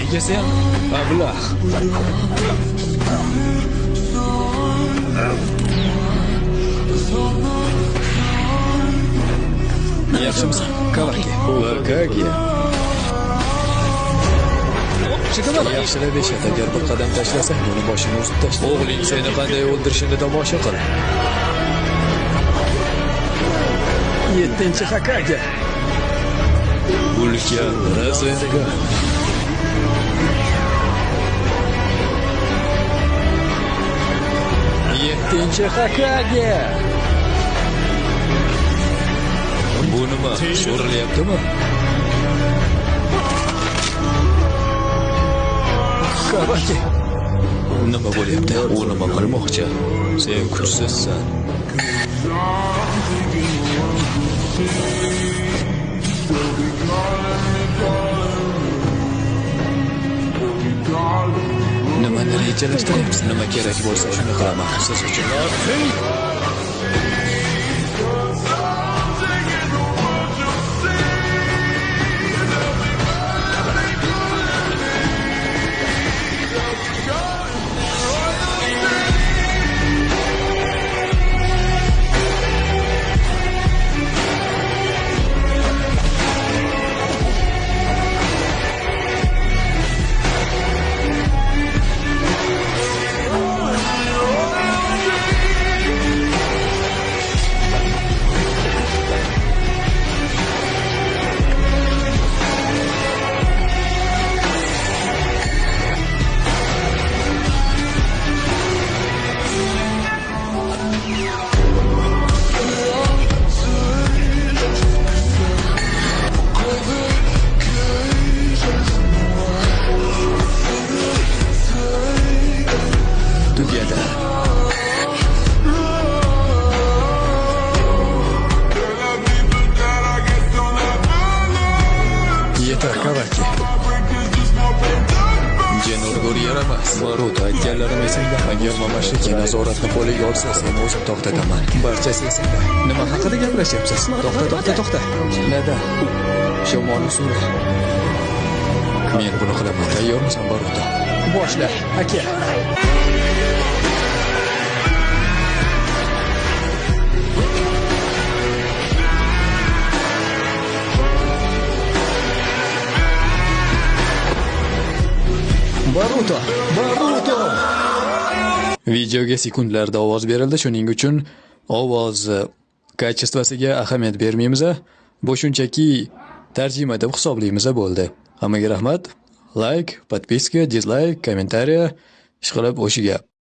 egasi ham ablah. Yaxshimisan, Kavaki? Kagi. Chiqaman. Yaxshilab eshit, agar bir qadam tashlasang, uni boshini uzib tashla. O'g'ling seni qanday o'ldirishini tomosha qil. 7-Hokage. Ulkan razenga. Hokage. Bu nima? So'ralyaptimi? Kavaki. Nima bo'lyapti? U nima qilmoqchi? Sen kuchsizsan. Nimani rejalashtiryapsiz? Nima kerak bo'lsa shuni qilaman siz uchun. Tugadi. Yetar, Kavaki. Jenurgur yaramas. Baruto, aytganlarim esingda. Agar Mamashiki nazoratni qo'liga olsa, seni o'zim to'xtataman. Barchasi esingda. Nima haqida gaplashyapsiz? To'xta. Nada? Shomoni sura. Men buni qilaman. Tayyormisan, Baruto? Boshla, aka. Baruto. Videoga sekundlarda ovoz berildi, shuning uchun ovoz kачествосiga ahamiyat bermaymiz. Bu shunchaki tarjima deb hisoblaymiz bo'ldi. Hammaga rahmat. Like, podpiska, dislike, kommentariya, ishqilib o'shiga